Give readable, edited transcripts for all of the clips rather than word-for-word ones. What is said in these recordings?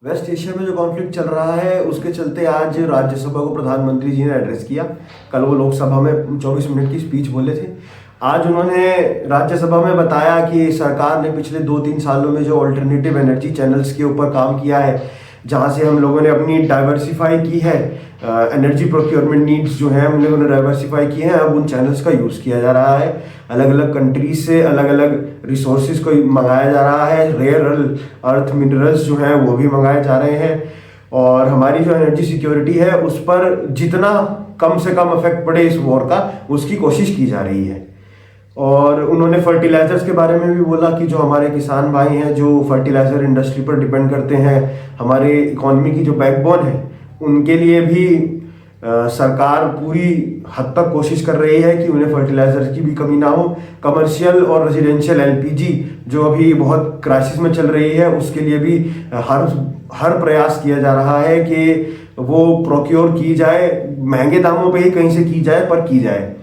Waste Asia में जो conflict चल रहा है उसके चलते आज राज्यसभा को प्रधानमंत्री जी ने एड्रेस किया। कल वो लोकसभा में 24 मिनट की स्पीच बोले थे। आज उन्होंने राज्यसभा में बताया कि सरकार ने पिछले 2-3 सालों में जो अल्टरनेटिव एनर्जी चैनल्स के ऊपर काम किया है, जहाँ से हम लोगों ने अपनी डाइवर्सिफाई की है, एनर्जी प्रोक्योरमेंट नीड्स जो हैं हम लोगों ने डाइवर्सिफाई किए हैं। अब उन चैनल्स का यूज़ किया जा रहा है, अलग अलग कंट्रीज से अलग अलग रिसोर्सेज को मंगाया जा रहा है। रेयर अर्थ मिनरल्स जो हैं वो भी मंगाए जा रहे हैं और हमारी जो एनर्जी सिक्योरिटी है उस पर जितना कम से कम इफेक्ट पड़े इस वॉर का, उसकी कोशिश की जा रही है। और उन्होंने फर्टिलाइजर्स के बारे में भी बोला कि जो हमारे किसान भाई हैं जो फर्टिलाइजर इंडस्ट्री पर डिपेंड करते हैं, हमारे इकोनॉमी की जो बैकबोन है, उनके लिए भी सरकार पूरी हद तक कोशिश कर रही है कि उन्हें फर्टिलाइजर की भी कमी ना हो। कमर्शियल और रेजिडेंशियल एलपीजी जो अभी बहुत क्राइसिस में चल रही है, उसके लिए भी हर प्रयास किया जा रहा है कि वो प्रोक्योर की जाए, महंगे दामों पे ही कहीं से की जाए, पर की जाए।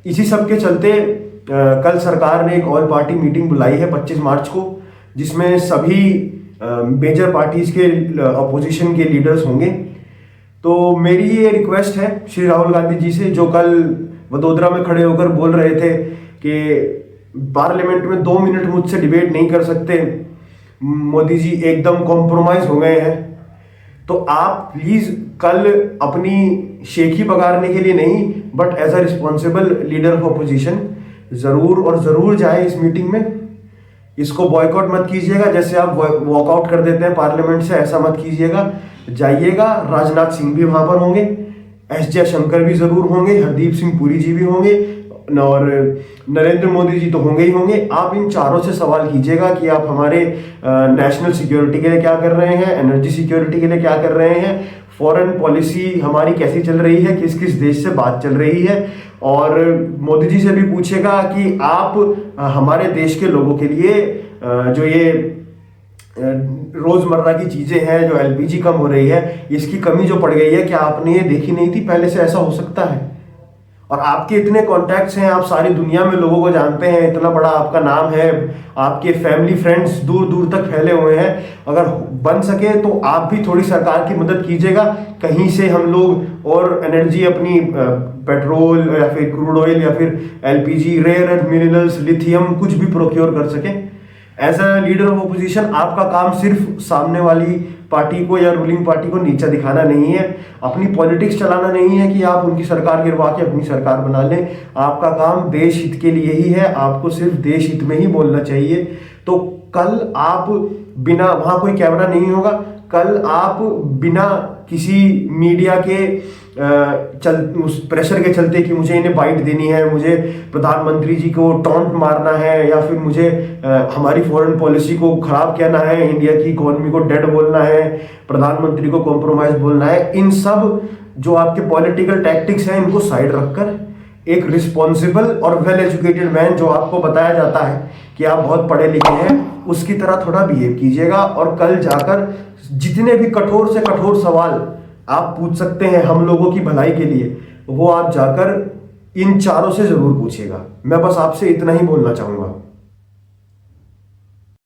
इसी सब के चलते कल सरकार ने एक ऑल पार्टी मीटिंग बुलाई है 25 मार्च को, जिसमें सभी मेजर पार्टीज के अपोजिशन के लीडर्स होंगे। तो मेरी ये रिक्वेस्ट है श्री राहुल गांधी जी से, जो कल वडोदरा में खड़े होकर बोल रहे थे कि पार्लियामेंट में 2 मिनट मुझसे डिबेट नहीं कर सकते, मोदी जी एकदम कॉम्प्रोमाइज हो गए हैं। तो आप प्लीज कल अपनी शेखी बगाड़ने के लिए नहीं, but as a responsible leader of opposition जरूर जाए इस मीटिंग में। इसको बॉयकॉट मत कीजिएगा, जैसे आप वॉकआउट कर देते हैं पार्लियामेंट से, ऐसा मत कीजिएगा। जाइएगा, राजनाथ सिंह भी वहां पर होंगे, एस जयशंकर भी जरूर होंगे, हरदीप सिंह पुरी जी भी होंगे और नरेंद्र मोदी जी तो होंगे ही होंगे। आप इन चारों से सवाल कीजिएगा कि आप हमारे नेशनल सिक्योरिटी के लिए क्या कर रहे हैं, एनर्जी सिक्योरिटी के लिए क्या कर रहे हैं, फॉरेन पॉलिसी हमारी कैसी चल रही है, किस किस देश से बात चल रही है। और मोदी जी से भी पूछेगा कि आप हमारे देश के लोगों के लिए जो ये रोजमर्रा की चीजें हैं, जो एलपीजी कम हो रही है, इसकी कमी जो पड़ गई है, क्या आपने ये देखी नहीं थी पहले से? ऐसा हो सकता है? और आपके इतने कॉन्टैक्ट्स हैं, आप सारी दुनिया में लोगों को जानते हैं, इतना बड़ा आपका नाम है, आपके फैमिली फ्रेंड्स दूर दूर तक फैले हुए हैं। अगर बन सके तो आप भी थोड़ी सरकार की मदद कीजिएगा, कहीं से हम लोग और एनर्जी अपनी पेट्रोल या फिर क्रूड ऑयल या फिर LPG, rare earth minerals, lithium कुछ भी प्रोक्योर कर सकें। As a leader of opposition आपका काम सिर्फ सामने वाली पार्टी को या रूलिंग पार्टी को नीचा दिखाना नहीं है, अपनी पॉलिटिक्स चलाना नहीं है कि आप उनकी सरकार गिरवा के अपनी सरकार बना लें। आपका काम देश हित के लिए ही है, आपको सिर्फ देश हित में ही बोलना चाहिए। तो कल आप बिना, वहां कोई कैमरा नहीं होगा, कल आप बिना किसी मीडिया के उस प्रेशर के चलते कि मुझे इन्हें बाइट देनी है, मुझे प्रधानमंत्री जी को टॉन्ट मारना है, या फिर मुझे हमारी फॉरेन पॉलिसी को खराब कहना है, इंडिया की इकोनॉमी को डेड बोलना है, प्रधानमंत्री को कॉम्प्रोमाइज बोलना है, इन सब जो आपके पॉलिटिकल टैक्टिक्स हैं इनको साइड रखकर एक रिस्पॉन्सिबल और वेल एजुकेटेड मैन, जो आपको बताया जाता है कि आप बहुत पढ़े लिखे हैं, उसकी तरह थोड़ा बिहेव कीजिएगा। और कल जाकर जितने भी कठोर से कठोर सवाल आप पूछ सकते हैं हम लोगों की भलाई के लिए, वो आप जाकर इन चारों से जरूर पूछिएगा। मैं बस आपसे इतना ही बोलना चाहूंगा।